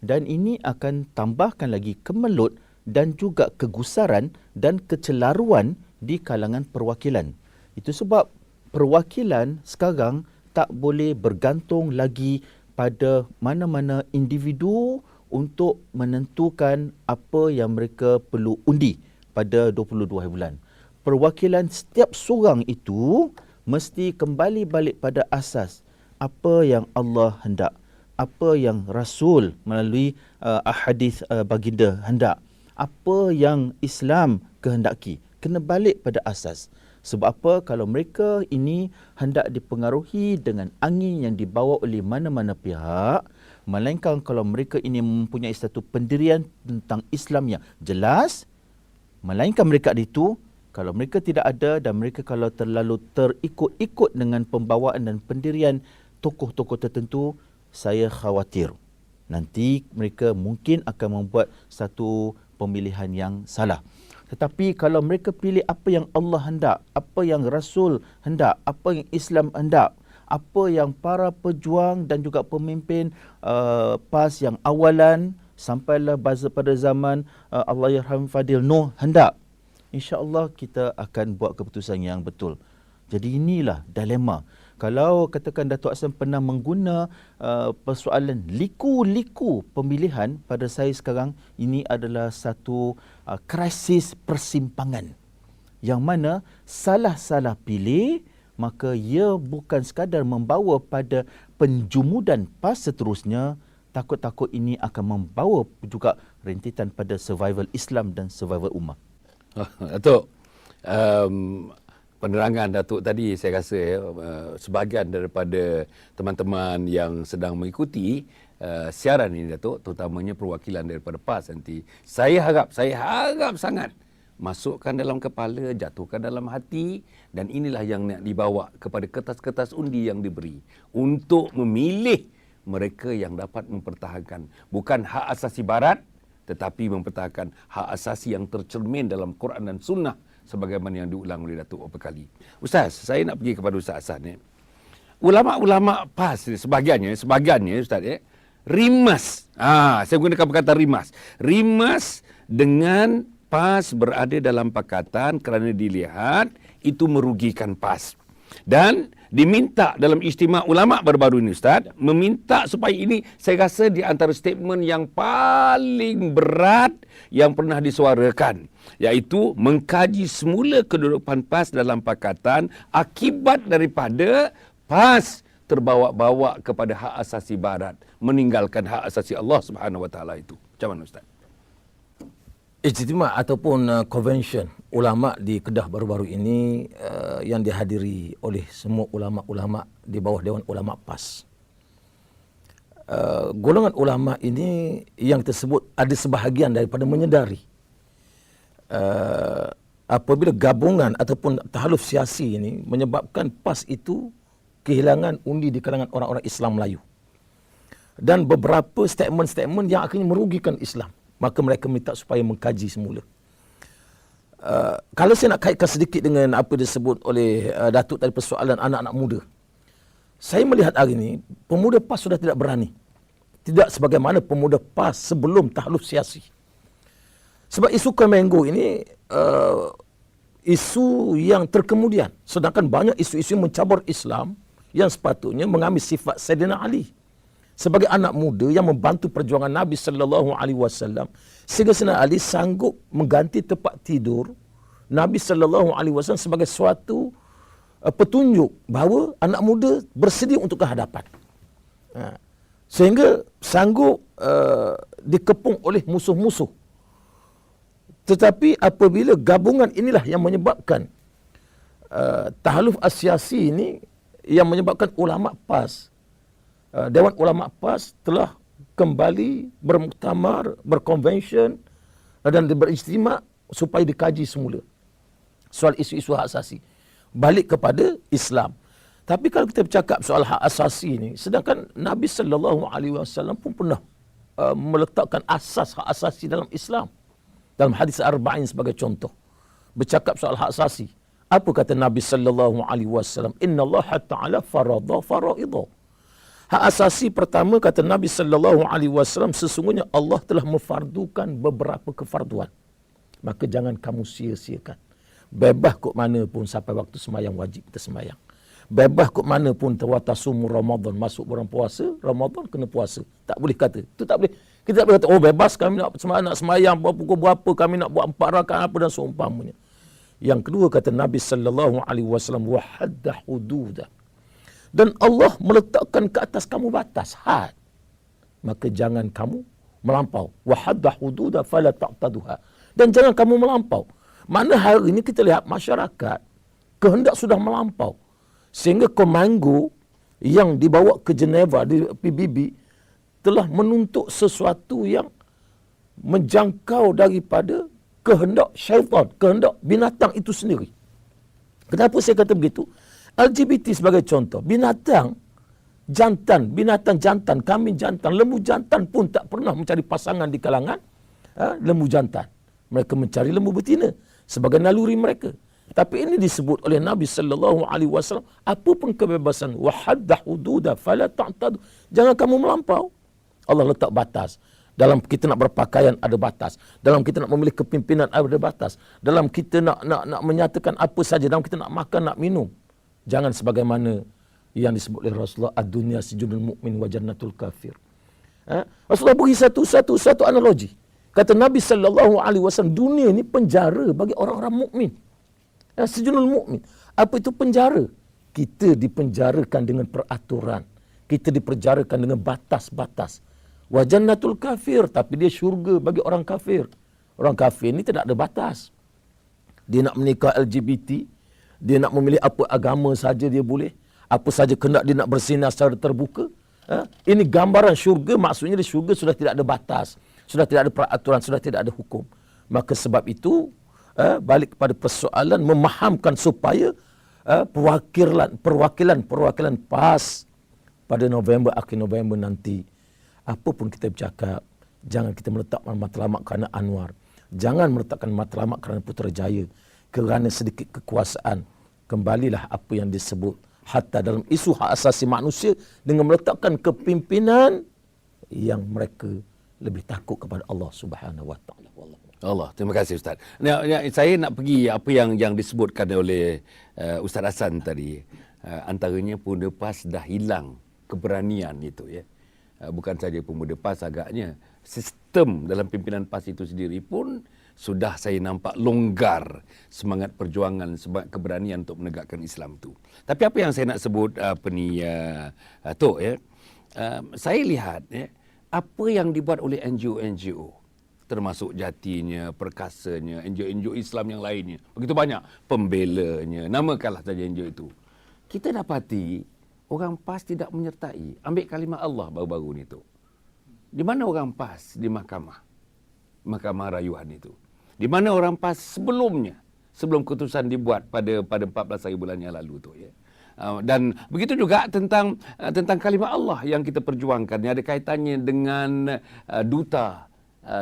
S2: Dan ini akan tambahkan lagi kemelut dan juga kegusaran dan kecelaruan di kalangan perwakilan. Itu sebab perwakilan sekarang tak boleh bergantung lagi pada mana-mana individu untuk menentukan apa yang mereka perlu undi pada 22 bulan. Perwakilan setiap seorang itu mesti kembali balik pada asas apa yang Allah hendak, apa yang Rasul melalui ahadis baginda hendak, apa yang Islam kehendaki. Kena balik pada asas. Sebab apa? Kalau mereka ini hendak dipengaruhi dengan angin yang dibawa oleh mana-mana pihak, melainkan kalau mereka ini mempunyai satu pendirian tentang Islam yang jelas, melainkan mereka itu, kalau mereka tidak ada dan mereka kalau terlalu terikut-ikut dengan pembawaan dan pendirian tokoh-tokoh tertentu, saya khawatir nanti mereka mungkin akan membuat satu pemilihan yang salah. Tetapi kalau mereka pilih apa yang Allah hendak, apa yang Rasul hendak, apa yang Islam hendak, apa yang para pejuang dan juga pemimpin PAS yang awalan sampailah pada zaman Allahyarham Fadil Noh hendak, insya-Allah kita akan buat keputusan yang betul. Jadi inilah dilema. Kalau katakan Datuk Hassan pernah mengguna persoalan liku-liku pemilihan, pada saya sekarang ini adalah satu krisis persimpangan yang mana salah-salah pilih, maka ia bukan sekadar membawa pada penjumudan PAS seterusnya, takut-takut ini akan membawa juga rentetan pada survival Islam dan survival ummah.
S1: Datuk, penerangan Datuk tadi saya rasa sebahagian daripada teman-teman yang sedang mengikuti siaran ini Datuk, terutamanya perwakilan daripada PAS nanti, saya harap sangat masukkan dalam kepala, jatuhkan dalam hati, dan inilah yang nak dibawa kepada kertas-kertas undi yang diberi untuk memilih mereka yang dapat mempertahankan bukan hak asasi Barat, tetapi mempertahankan hak asasi yang tercermin dalam Quran dan Sunnah sebagaimana yang diulang oleh Datuk beberapa kali. Ustaz, saya nak pergi kepada Ustaz Hassan. Ulama-ulama PAS ni, sebahagiannya Ustaz, rimas. Saya gunakan perkataan rimas. Rimas dengan PAS berada dalam pakatan kerana dilihat itu merugikan PAS. Dan diminta dalam istimewa ulama baru-baru ini Ustaz, meminta supaya ini, saya rasa di antara statement yang paling berat yang pernah disuarakan, iaitu mengkaji semula kedudukan PAS dalam pakatan akibat daripada PAS terbawa-bawa kepada hak asasi Barat, meninggalkan hak asasi Allah Subhanahu Wa Taala itu. Macam mana Ustaz?
S3: Ijtima' ataupun convention ulama' di Kedah baru-baru ini yang dihadiri oleh semua ulama'-ulama' di bawah Dewan Ulama' PAS. Golongan ulama' ini yang tersebut ada sebahagian daripada menyedari apabila gabungan ataupun tahaluf siasi ini menyebabkan PAS itu kehilangan undi di kalangan orang-orang Islam Melayu. Dan beberapa statement-statement yang akhirnya merugikan Islam. Maka mereka minta supaya mengkaji semula. Kalau saya nak kaitkan sedikit dengan apa disebut oleh Datuk tadi, persoalan anak-anak muda. Saya melihat hari ini, pemuda PAS sudah tidak berani. Tidak sebagaimana pemuda PAS sebelum tahluf siasi. Sebab isu Kemengo ini isu yang terkemudian. Sedangkan banyak isu-isu mencabar Islam yang sepatutnya mengambil sifat Sayyidina Ali sebagai anak muda yang membantu perjuangan Nabi sallallahu alaihi wasallam, sehingga Sayyidina Ali sanggup mengganti tempat tidur Nabi sallallahu alaihi wasallam sebagai suatu petunjuk bahawa anak muda bersedia untuk kehadapan. Sehingga sanggup dikepung oleh musuh-musuh. Tetapi apabila gabungan inilah yang menyebabkan tahaluf asyasi ini, yang menyebabkan ulama' PAS, Dewan Ulama' PAS telah kembali bermuktamar, berkonvensyen dan berijtima' supaya dikaji semula soal isu-isu hak asasi, balik kepada Islam. Tapi kalau kita bercakap soal hak asasi ini, sedangkan Nabi sallallahu alaihi wasallam pun pernah meletakkan asas hak asasi dalam Islam. Dalam hadis Arba'in sebagai contoh, bercakap soal hak asasi. Apa kata Nabi sallallahu alaihi wasallam? Innallaha ta'ala farada fara'idha. Hak asasi pertama, kata Nabi sallallahu alaihi wasallam, sesungguhnya Allah telah memfardukan beberapa kefarduan. Maka jangan kamu sia-siakan. Bebas kok mana pun sampai waktu sembahyang wajib kita sembahyang. Bebas kok mana pun tawatasumu Ramadan, masuk bulan puasa, Ramadan kena puasa. Tak boleh kata. Itu tak boleh. Kita tak boleh kata, oh bebas kami nak sembahyang pukul berapa, kami nak buat 4 rakaat apa dan seumpamanya. Yang kedua, kata Nabi sallallahu alaihi wasallam, wa hadda hududa. Dan Allah meletakkan ke atas kamu batas had, maka jangan kamu melampau. Wa hadda hududa fala ta'taduha. Dan jangan kamu melampau. Mana hari ini kita lihat masyarakat kehendak sudah melampau, sehingga Kemengo yang dibawa ke Geneva di PBB telah menuntut sesuatu yang menjangkau daripada kehendak syaitan, kehendak binatang itu sendiri. Kenapa saya kata begitu? LGBT sebagai contoh, binatang jantan, kambing jantan, lembu jantan pun tak pernah mencari pasangan di kalangan lembu jantan. Mereka mencari lembu betina sebagai naluri mereka. Tapi ini disebut oleh Nabi sallallahu alaihi wasallam, apa pun kebebasan, wa hadda hududa fala ta'tadu. Jangan kamu melampau. Allah letak batas. Dalam kita nak berpakaian ada batas. Dalam kita nak memilih kepimpinan ada batas. Dalam kita nak menyatakan apa saja, dalam kita nak makan, nak minum, jangan sebagaimana yang disebut oleh Rasulullah, ad-dunya sijnul mu'min wa jannatul kafir. Rasulullah beri satu analogi. Kata Nabi SAW, dunia ini penjara bagi orang-orang mukmin. Sijnul mu'min. Apa itu penjara? Kita dipenjarakan dengan peraturan. Kita dipenjarakan dengan batas-batas. Wa jannatul kafir, tapi dia syurga bagi orang kafir. Orang kafir ini tidak ada batas. Dia nak menikah LGBT, dia nak memilih apa agama saja dia boleh, apa saja kehendak dia nak bersinar secara terbuka. Ini gambaran syurga, maksudnya di syurga sudah tidak ada batas, sudah tidak ada peraturan, sudah tidak ada hukum. Maka sebab itu, balik kepada persoalan memahamkan supaya perwakilan PAS pada November, akhir November nanti, apa pun kita bercakap, jangan kita meletakkan matlamat kerana Anwar. Jangan meletakkan matlamat kerana Putrajaya. Kerana sedikit kekuasaan. Kembalilah apa yang disebut hatta dalam isu hak asasi manusia dengan meletakkan kepimpinan yang mereka lebih takut kepada Allah Subhanahu Wa Taala.
S1: Allah, terima kasih Ustaz. Saya nak pergi apa yang disebutkan oleh Ustaz Hasan tadi. Antaranya pemuda PAS dah hilang keberanian itu, ya. Bukan saja pemuda PAS, agaknya sistem dalam pimpinan PAS itu sendiri pun sudah saya nampak longgar semangat perjuangan, semangat keberanian untuk menegakkan Islam itu. Tapi apa yang saya nak sebut Tok, ya, saya lihat, ya, apa yang dibuat oleh NGO-NGO, termasuk Jatinya, Perkasanya, NGO-NGO Islam yang lainnya, begitu banyak, Pembelanya, namakanlah saja NGO itu. Kita dapati orang PAS tidak menyertai. Ambil kalimah Allah baru-baru ni tu. Di mana orang PAS di mahkamah rayuan itu? Di mana orang PAS sebelum keputusan dibuat pada 14 hari bulan yang lalu tu, ya. Dan begitu juga tentang kalimah Allah yang kita perjuangkan, yang ada kaitannya dengan duta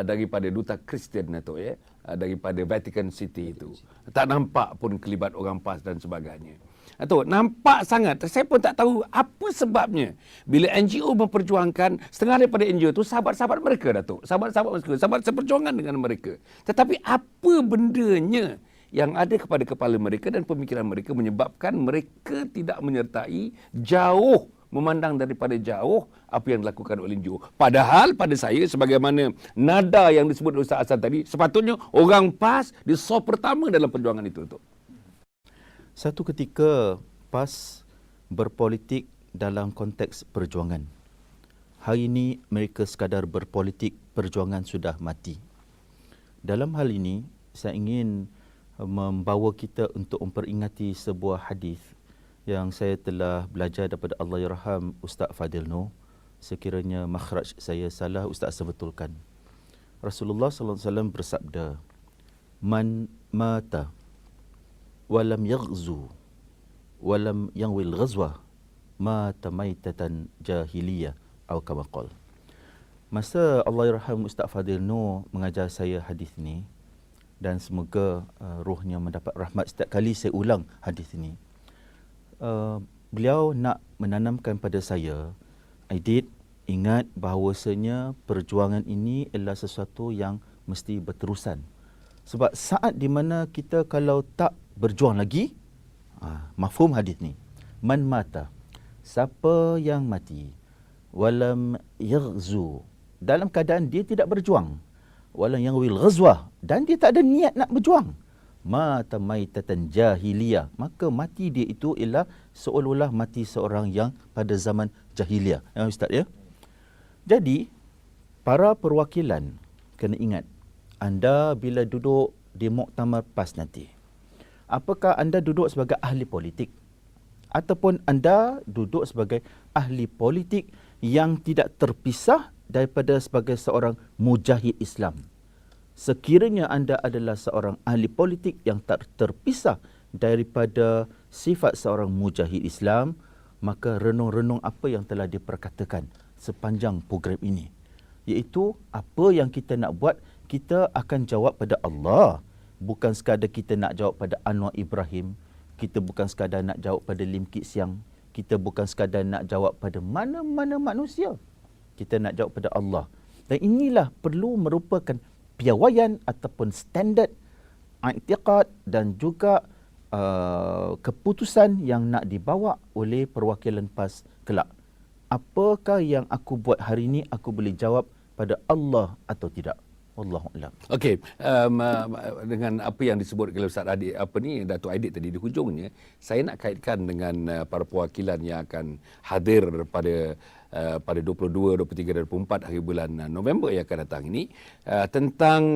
S1: daripada duta Kristian itu, ya, daripada Vatican City itu. Tak nampak pun kelibat orang PAS dan sebagainya. Atau nampak sangat, saya pun tak tahu apa sebabnya bila NGO memperjuangkan, setengah daripada NGO itu sahabat-sahabat mereka, Datuk, sahabat-sahabat mereka, sahabat seperjuangan dengan mereka, tetapi apa bendanya yang ada kepada kepala mereka dan pemikiran mereka menyebabkan mereka tidak menyertai, jauh memandang daripada jauh apa yang dilakukan oleh NGO. Padahal pada saya, sebagaimana nada yang disebut oleh Ustaz Hasan tadi, sepatutnya orang PAS di sop pertama dalam perjuangan itu, Datuk.
S2: Satu ketika PAS berpolitik dalam konteks perjuangan. Hari ini mereka sekadar berpolitik, perjuangan sudah mati. Dalam hal ini, saya ingin membawa kita untuk memperingati sebuah hadis yang saya telah belajar daripada Allahyarham Ustaz Fadil Noor. Sekiranya makhraj saya salah, Ustaz sebetulkan. Rasulullah SAW bersabda, "Man mata walam yaghzu walam yangwil ghazwah mata maitatan jahiliyah atau kama qala." Masa Allahyarham Ustaz Fadil Noor mengajar saya hadis ini, dan semoga rohnya mendapat rahmat setiap kali saya ulang hadis ini, beliau nak menanamkan pada saya, Aidit, ingat bahawasanya perjuangan ini adalah sesuatu yang mesti berterusan. Sebab saat di mana kita kalau tak berjuang lagi, mafhum hadis ni, man mata, siapa yang mati, walam yaghzu, dalam keadaan dia tidak berjuang, walam yangwil ghazwah, dan dia tak ada niat nak berjuang, mata maitatan jahiliyah, maka mati dia itu ialah seolah-olah mati seorang yang pada zaman jahiliyah. Ya Ustaz, ya. Jadi para perwakilan kena ingat, anda bila duduk di muktamar PAS nanti, apakah anda duduk sebagai ahli politik ataupun anda duduk sebagai ahli politik yang tidak terpisah daripada sebagai seorang mujahid Islam? Sekiranya anda adalah seorang ahli politik yang tak terpisah daripada sifat seorang mujahid Islam, maka renung-renung apa yang telah diperkatakan sepanjang program ini, iaitu apa yang kita nak buat, kita akan jawab pada Allah. Bukan sekadar kita nak jawab pada Anwar Ibrahim, kita bukan sekadar nak jawab pada Lim Kit Siang, kita bukan sekadar nak jawab pada mana-mana manusia, kita nak jawab pada Allah. Dan inilah perlu merupakan piawaian ataupun standard i'tiqad dan juga keputusan yang nak dibawa oleh perwakilan PAS kelak. Apakah yang aku buat hari ini, aku boleh jawab pada Allah atau tidak? Wallahu a'lam.
S1: Okey, dengan apa yang disebut oleh Ustaz Adik, Datuk Aidit tadi di hujungnya, saya nak kaitkan dengan para perwakilan yang akan hadir pada 22, 23 dan 24 hari bulan November yang akan datang ini, tentang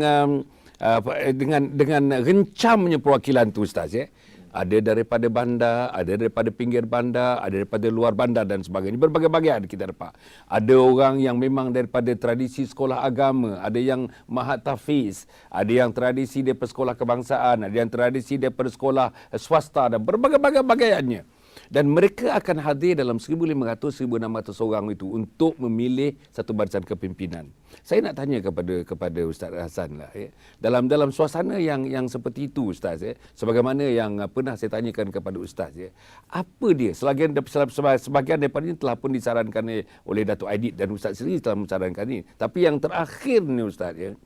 S1: dengan rencamnya perwakilan tu, Ustaz, ya. Ada daripada bandar, ada daripada pinggir bandar, ada daripada luar bandar dan sebagainya. Berbagai-bagai kita dapat. Ada orang yang memang daripada tradisi sekolah agama, ada yang mahat tahfiz, ada yang tradisi daripada sekolah kebangsaan, ada yang tradisi daripada sekolah swasta dan berbagai-bagainya. Dan mereka akan hadir dalam 1,500-1,600 orang itu untuk memilih satu barisan kepimpinan. Saya nak tanya kepada Ustaz Hasan lah, ya. Dalam suasana yang seperti itu, Ustaz, ya, sebagaimana yang pernah saya tanyakan kepada Ustaz, ya, apa dia? Sebahagian daripada ini telah pun disarankan oleh Datuk Aidit dan Ustaz sendiri telah mensarankan ini. Tapi yang terakhir ni, Ustaz, ya,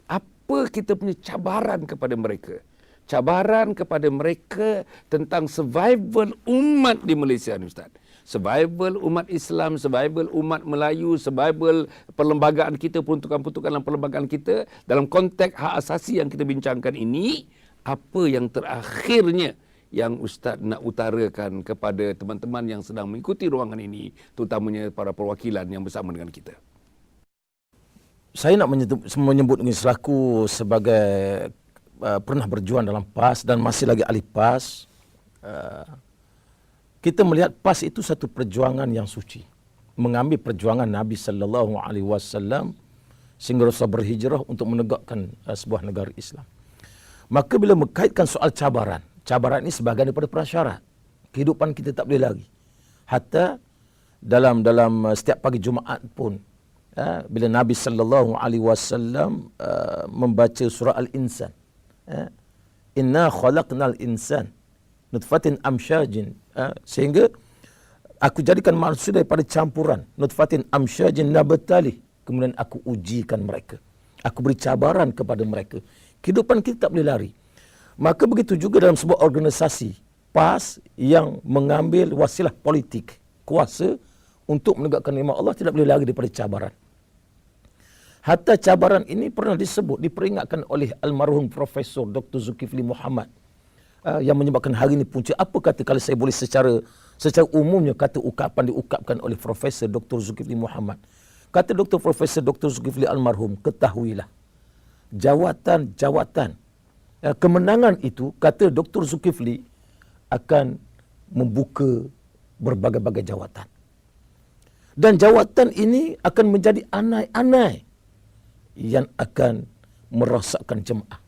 S1: apa kita punya cabaran kepada mereka? Cabaran kepada mereka tentang survival umat di Malaysia ni, Ustaz. Survival umat Islam, survival umat Melayu, survival perlembagaan kita, peruntukan-peruntukan dalam perlembagaan kita dalam konteks hak asasi yang kita bincangkan ini. Apa yang terakhirnya yang Ustaz nak utarakan kepada teman-teman yang sedang mengikuti ruangan ini, terutamanya para perwakilan yang bersama dengan kita?
S3: Saya nak menyebut ini selaku sebagai pernah berjuang dalam PAS dan masih lagi ahli PAS. Kita melihat PAS itu satu perjuangan yang suci, mengambil perjuangan Nabi sallallahu alaihi wasallam sehingga Rasul berhijrah untuk menegakkan sebuah negara Islam. Maka bila mengkaitkan soal cabaran ini sebahagian daripada prasyarat kehidupan kita, tak boleh lagi. Hatta dalam setiap pagi Jumaat pun, bila Nabi sallallahu alaihi wasallam membaca surah Al-Insan, inna khalaqnal insan nutfatin amsyajin, sehingga aku jadikan manusia daripada campuran nutfatin amsyajin nabtali, kemudian aku ujikan mereka, aku beri cabaran kepada mereka. Kehidupan kita tak boleh lari. Maka begitu juga dalam sebuah organisasi PAS yang mengambil wasilah politik, kuasa untuk menegakkan nikmat Allah, tidak boleh lari daripada cabaran. Hatta cabaran ini pernah diperingatkan oleh almarhum Profesor Dr. Zulkifli Muhammad, yang menyebabkan hari ini punca. Apa kata, kalau saya boleh secara umumnya kata ukapan diukapkan oleh Profesor Dr. Zulkifli Muhammad. Kata Profesor Dr. Zulkifli almarhum, ketahuilah jawatan kemenangan itu, kata Dr. Zulkifli, akan membuka berbagai-bagai jawatan. Dan jawatan ini akan menjadi anai-anai yang akan merosakkan jemaah.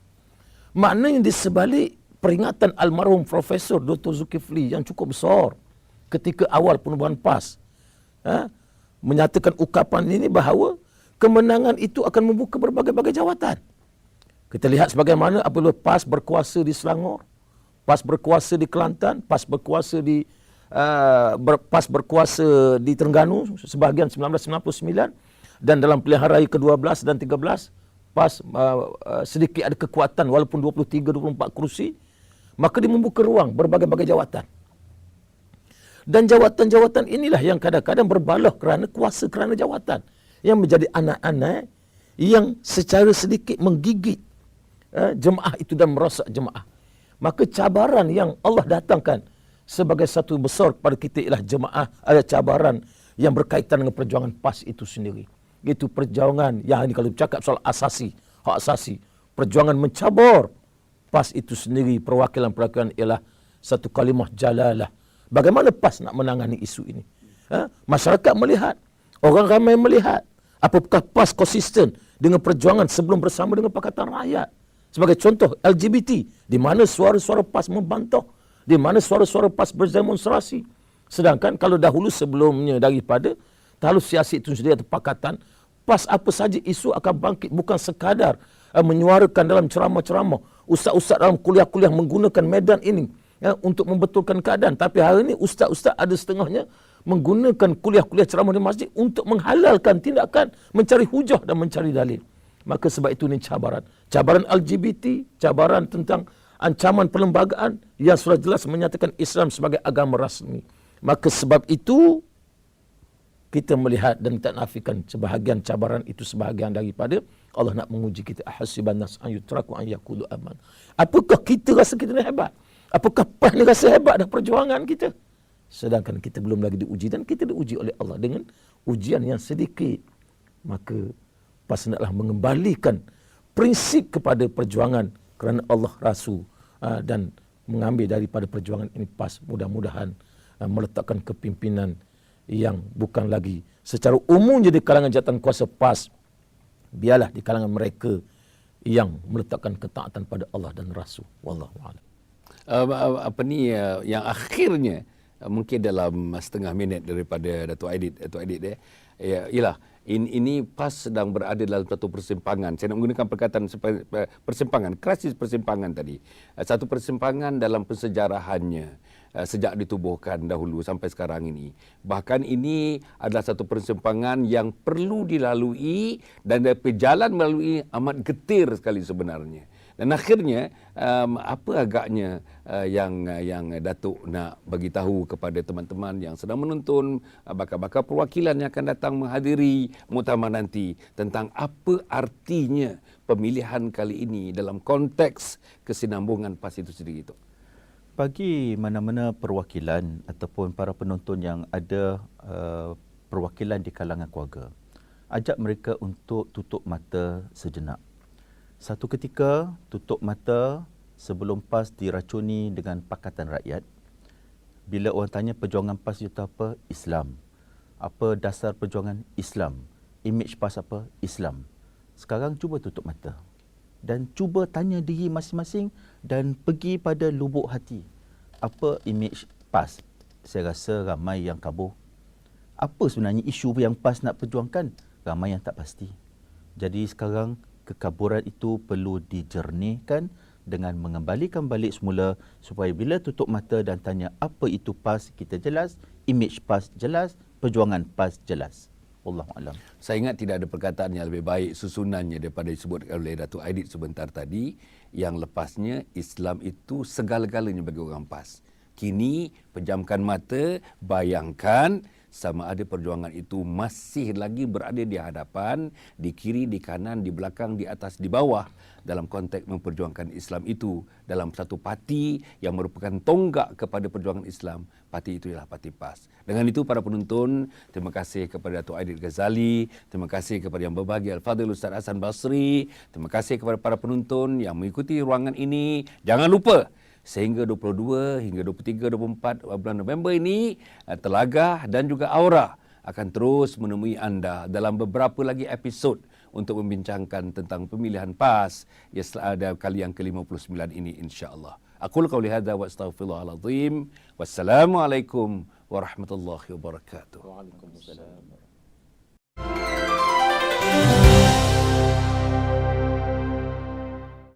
S3: Maknanya di sebalik peringatan almarhum Profesor Dr. Zulkifli yang cukup besar ketika awal penubuhan PAS, menyatakan ukapan ini bahawa kemenangan itu akan membuka berbagai-bagai jawatan. Kita lihat sebagaimana apabila PAS berkuasa di Selangor, PAS berkuasa di Kelantan, PAS berkuasa di Terengganu sebahagian 1999, dan dalam pilihan raya ke-12 dan 13 PAS sedikit ada kekuatan walaupun 23-24 kursi, maka dia membuka ruang berbagai-bagai jawatan. Dan jawatan-jawatan inilah yang kadang-kadang berbalah kerana kuasa, kerana jawatan, yang menjadi anak-anak yang secara sedikit menggigit jemaah itu dan merosak jemaah. Maka cabaran yang Allah datangkan sebagai satu besar kepada kita ialah jemaah, ada cabaran yang berkaitan dengan perjuangan PAS itu sendiri. Itu perjuangan yang ini, kalau bercakap soal asasi, hak asasi, perjuangan mencabar PAS itu sendiri, perwakilan-perwakilan ialah satu kalimah jalalah. Bagaimana PAS nak menangani isu ini? Masyarakat melihat, orang ramai melihat, apakah PAS konsisten dengan perjuangan sebelum bersama dengan Pakatan Rakyat. Sebagai contoh, LGBT, di mana suara-suara PAS membantah, di mana suara-suara PAS berdemonstrasi. Sedangkan kalau dahulu sebelumnya daripada tahlus siasi itu sendiri atau pakatan, PAS apa saja isu akan bangkit, bukan sekadar menyuarakan dalam ceramah-ceramah. Ustaz-ustaz dalam kuliah-kuliah menggunakan medan ini untuk membetulkan keadaan. Tapi hari ini ustaz-ustaz ada setengahnya menggunakan kuliah-kuliah ceramah di masjid untuk menghalalkan tindakan mencari hujah dan mencari dalil. Maka sebab itu ini cabaran. Cabaran LGBT, cabaran tentang ancaman perlembagaan yang sudah jelas menyatakan Islam sebagai agama rasmi. Maka sebab itu kita melihat dan tak nafikan sebahagian cabaran itu sebahagian daripada Allah nak menguji kita. Ahasiban nas an yutraku an yaqulu aman. Apakah kita rasa kita ni hebat? Apakah PAS ni rasa hebat dah perjuangan kita? Sedangkan kita belum lagi diuji dan kita diuji oleh Allah dengan ujian yang sedikit. Maka PAS naklah mengembalikan prinsip kepada perjuangan kerana Allah Rasul dan mengambil daripada perjuangan ini PAS mudah-mudahan meletakkan kepimpinan yang bukan lagi secara umum jadi kalangan jawatan kuasa PAS, biarlah di kalangan mereka yang meletakkan ketaatan pada Allah dan Rasul. Wallahu a'lam.
S1: Yang akhirnya mungkin dalam setengah minit daripada Datuk Aidit dia, ialah ini PAS sedang berada dalam satu persimpangan. Saya nak menggunakan perkataan persimpangan, krisis persimpangan tadi. Satu persimpangan dalam persejarahannya sejak ditubuhkan dahulu sampai sekarang ini. Bahkan ini adalah satu persimpangan yang perlu dilalui dan jalan melalui amat getir sekali sebenarnya. Dan akhirnya apa agaknya yang Datuk nak bagi tahu kepada teman-teman yang sedang menonton, bakal-bakal perwakilan yang akan datang menghadiri muktamar nanti tentang apa artinya pemilihan kali ini dalam konteks kesinambungan PAS itu sendiri itu.
S2: Bagi mana-mana perwakilan ataupun para penonton yang ada perwakilan di kalangan keluarga, ajak mereka untuk tutup mata sejenak. Satu ketika tutup mata sebelum PAS diracuni dengan Pakatan Rakyat. Bila orang tanya perjuangan PAS itu apa? Islam. Apa dasar perjuangan? Islam. Image PAS apa? Islam. Sekarang cuba tutup mata dan cuba tanya diri masing-masing dan pergi pada lubuk hati. Apa image PAS? Saya rasa ramai yang kabur. Apa sebenarnya isu yang PAS nak perjuangkan? Ramai yang tak pasti. Jadi sekarang kekaburan itu perlu dijernihkan dengan mengembalikan balik semula supaya bila tutup mata dan tanya apa itu PAS, kita jelas, image PAS jelas, perjuangan PAS jelas. Wallahualam.
S1: Saya ingat tidak ada perkataan yang lebih baik susunannya daripada disebutkan oleh Datuk Aidit sebentar tadi, yang lepasnya Islam itu segala-galanya bagi orang PAS. Kini pejamkan mata, bayangkan sama ada perjuangan itu masih lagi berada di hadapan, di kiri, di kanan, di belakang, di atas, di bawah dalam konteks memperjuangkan Islam itu dalam satu parti yang merupakan tonggak kepada perjuangan Islam. Parti itu ialah Parti PAS. Dengan itu para penonton, terima kasih kepada Datuk Aidit Ghazali, terima kasih kepada yang berbahagia Al-Fadhil Ustaz Hasan Basri, terima kasih kepada para penonton yang mengikuti ruangan ini. Jangan lupa sehingga 22 hingga 23, 24 bulan November ini, Telagah dan juga Aura akan terus menemui anda dalam beberapa lagi episod untuk membincangkan tentang pemilihan PAS yang ada kali yang ke-59 ini insya-Allah. Aqulu qawli hadza wa astaghfirullahal azim. Wassalamualaikum warahmatullahi wabarakatuh.
S3: Waalaikumsalam.